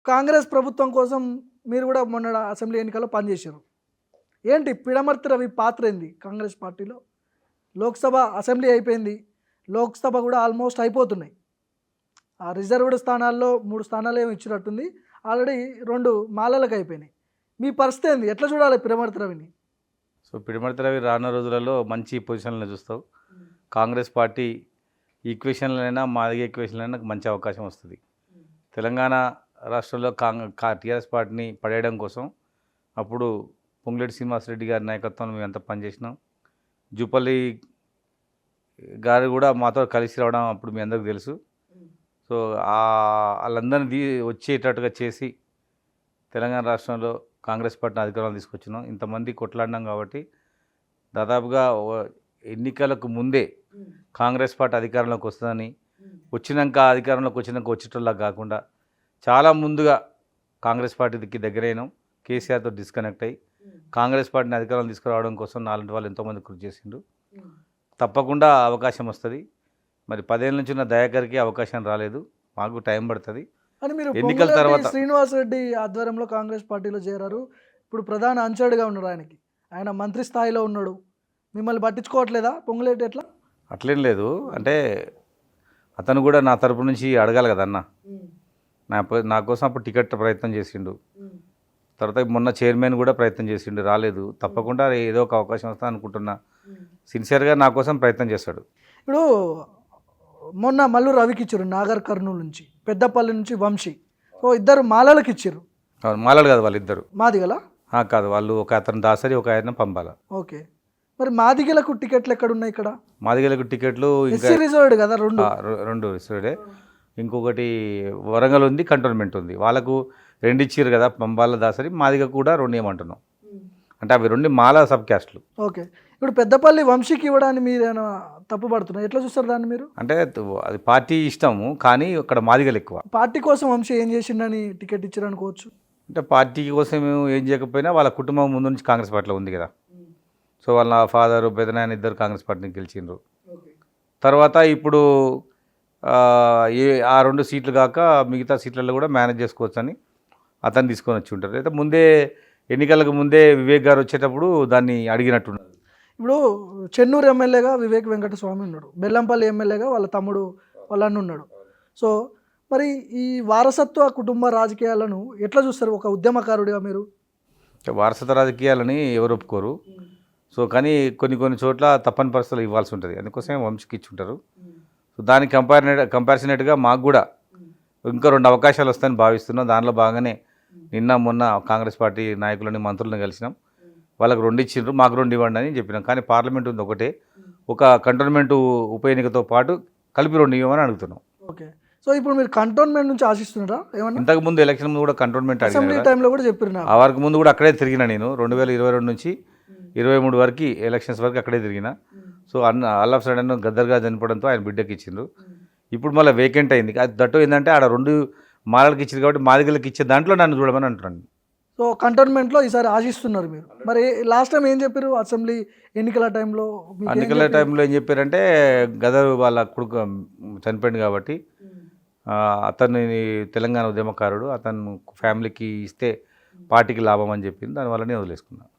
కాంగ్రెస్ ప్రభుత్వం కోసం మీరు కూడా మొన్న అసెంబ్లీ ఎన్నికల్లో పనిచేశారు. ఏంటి పిడమర్తి రవి పాత్ర ఏంది కాంగ్రెస్ పార్టీలో? లోక్సభ అసెంబ్లీ అయిపోయింది, లోక్సభ కూడా ఆల్మోస్ట్ అయిపోతున్నాయి. ఆ రిజర్వ్డ్ స్థానాల్లో 3 స్థానాలు ఏమి ఇచ్చినట్టుంది, ఆల్రెడీ 2 మాలలకు అయిపోయినాయి. మీ పరిస్థితి ఏంది? ఎట్లా చూడాలి పిడమర్తి రవిని? సో పిడమర్తి రవి రానున్న రోజులలో మంచి పొజిషన్లో చూస్తావు. కాంగ్రెస్ పార్టీ ఈక్వేషన్లైనా మాదిగ ఈక్వేషన్లైనా మంచి అవకాశం వస్తుంది. తెలంగాణ రాష్ట్రంలో టీఆర్ఎస్ పార్టీని పడేయడం కోసం అప్పుడు పొంగులేటి శ్రీనివాసరెడ్డి గారి నాయకత్వంలో మేము ఎంత పనిచేసినాం. జూపల్లి గారు కూడా మాతో కలిసి రావడం అప్పుడు మీ అందరికీ తెలుసు. సో వాళ్ళందరినీ వచ్చేటట్టుగా చేసి తెలంగాణ రాష్ట్రంలో కాంగ్రెస్ పార్టీని అధికారంలో తీసుకొచ్చినాం. ఇంతమంది కొట్లాడినాం కాబట్టి దాదాపుగా ఎన్నికలకు ముందే కాంగ్రెస్ పార్టీ అధికారంలోకి వస్తుందని, వచ్చినాక అధికారంలోకి వచ్చేటోళ్ళ కాకుండా చాలా ముందుగా కాంగ్రెస్ పార్టీకి దగ్గరైనాం. కేసీఆర్తో డిస్కనెక్ట్ అయ్యి కాంగ్రెస్ పార్టీని అధికారంలో తీసుకురావడం కోసం నాలుగు వాళ్ళు ఎంతోమంది కృషి చేసిండు. తప్పకుండా అవకాశం వస్తుంది. మరి 10 ఏళ్ళ నుంచి ఉన్న దయాకర్కి అవకాశం రాలేదు, మాకు టైం పడుతుంది. అని మీరు ఎన్నికల తర్వాత శ్రీనివాసరెడ్డి ఆధ్వర్యంలో కాంగ్రెస్ పార్టీలో చేరారు, ఇప్పుడు ప్రధాన అంచడుగా ఉన్నాడు. ఆయన మంత్రి స్థాయిలో ఉన్నాడు, మిమ్మల్ని పట్టించుకోవట్లేదా పొంగులేటి? ఎట్లా? అట్లేం లేదు, అంటే అతను కూడా నా తరపు నుంచి అడగాలి కదా అన్న. నా కోసం అప్పుడు టికెట్ ప్రయత్నం చేసిండు, తర్వాత మొన్న చైర్మన్ కూడా ప్రయత్నం చేసిండు, రాలేదు. తప్పకుండా ఏదో ఒక అవకాశం వస్తా అనుకుంటున్నా. సిన్సియర్గా నా కోసం ప్రయత్నం చేస్తాడు. ఇప్పుడు మొన్న మల్లు రవికి ఇచ్చారు నాగర్ కర్నూలు నుంచి, పెద్దపల్లి నుంచి వంశీ, సో ఇద్దరు మాలలకు ఇచ్చారు. మాలాడు కాదు వాళ్ళిద్దరు, మాదిగల కాదు వాళ్ళు, ఒక అతను దాసరి, ఒక ఆయన పంపాల. ఓకే, మరి మాదిగలకు టికెట్లు ఎక్కడ ఉన్నాయి? ఇక్కడ మాదిగలకు టికెట్లు ఇంకా రిజర్వ్డ్ కదా, రెండు రిజర్వ్డే. ఇంకొకటి వరంగల్ ఉంది, కంటోన్మెంట్ ఉంది. వాళ్ళకు 2 ఇచ్చారు కదా, పంబాల దాసరి. మాదిగ కూడా 2 ఏమంటున్నాం, అంటే అవి 2 మాల సబ్ క్యాస్ట్లు. ఓకే, ఇప్పుడు పెద్దపల్లి వంశీకి ఇవ్వడాన్ని మీరు తప్పు పడుతున్నారు, ఎట్లా చూస్తారు దాన్ని మీరు? అంటే అది పార్టీ ఇష్టము, కానీ ఇక్కడ మాదిగలు ఎక్కువ. పార్టీ కోసం వంశీ ఏం చేసిండని టికెట్ ఇచ్చారు అనుకోవచ్చు. అంటే పార్టీ కోసం ఏం చేయకపోయినా వాళ్ళ కుటుంబం ముందు నుంచి కాంగ్రెస్ పార్టీలో ఉంది కదా. సో వాళ్ళ ఫాదరు పెదనాయన ఇద్దరు కాంగ్రెస్ పార్టీని గెలిచిండ్రు. తర్వాత ఇప్పుడు ఆ 2 సీట్లు కాక మిగతా సీట్లలో కూడా మేనేజ్ చేసుకోవచ్చు అని అతను తీసుకొని వచ్చి ఉంటారు. అయితే ముందే ఎన్నికలకు ముందే వివేక్ గారు వచ్చేటప్పుడు దాన్ని అడిగినట్టున్నారు. ఇప్పుడు చెన్నూరు ఎమ్మెల్యేగా వివేక్ వెంకటస్వామి ఉన్నాడు, బెల్లంపల్లి ఎమ్మెల్యేగా వాళ్ళ తమ్ముడు వాళ్ళ అన్న ఉన్నాడు. సో మరి ఈ వారసత్వ కుటుంబ రాజకీయాలను ఎట్లా చూస్తారు ఒక ఉద్యమకారుడిగా మీరు? వారసత్వ రాజకీయాలని ఎవరు ఒప్పుకోరు. సో కానీ కొన్ని చోట్ల తప్పని పరిస్థితులు ఇవ్వాల్సి ఉంటుంది, అందుకోసమే వంశీకి ఇచ్చి ఉంటారు. సో దానికి కంపారిజనేట్గా మాకు కూడా ఇంకా 2 అవకాశాలు వస్తాయని భావిస్తున్నాం. దానిలో భాగంగానే నిన్న మొన్న కాంగ్రెస్ పార్టీ నాయకులని మంత్రులను కలిసినాం. వాళ్ళకి 2 ఇచ్చిండ్రు, మాకు 2 ఇవ్వండి అని చెప్పినాం. కానీ పార్లమెంట్ ఉంది ఒకటే, ఒక కంటోన్మెంట్ ఉప ఎన్నికతో పాటు కలిపి 2 ఇవ్వమని అడుగుతున్నాం. ఓకే, సో ఇప్పుడు మీరు కంటోన్మెంట్ నుంచి ఆశిస్తున్నారా ఏమన్నా? ఇంతకు ముందు ఎలక్షన్ ముందు కూడా కంటోన్మెంట్ అసెంబ్లీ టైంలో కూడా చెప్పిన, ఆ వరకు ముందు కూడా అక్కడే తిరిగిన నేను. 2022 నుంచి 23 వరకు ఎలక్షన్స్ వరకు అక్కడే తిరిగిన. సో ఆల్ ఆఫ్ సడన్ గద్దర్గా చనిపోవడంతో ఆయన బిడ్డకి ఇచ్చిండ్రు. ఇప్పుడు మళ్ళీ వేకెంట్ అయింది. అది దట్టు ఏంటంటే ఆడ 2 మాలలకు ఇచ్చింది కాబట్టి మాదిగలకు ఇచ్చే దాంట్లో నన్ను చూడమని అంటున్నాను. సో కంటోన్మెంట్లో ఈసారి ఆశిస్తున్నారు మీరు. మరి లాస్ట్ టైం ఏం చెప్పారు అసెంబ్లీ ఎన్నికల టైంలో? ఏం చెప్పారంటే గదర్ వాళ్ళ కొడుకు చనిపోయింది కాబట్టి అతన్ని తెలంగాణ ఉద్యమకారుడు, అతను ఫ్యామిలీకి ఇస్తే పార్టీకి లాభం అని చెప్పింది, దానివల్లనే వదిలేసుకున్నాను.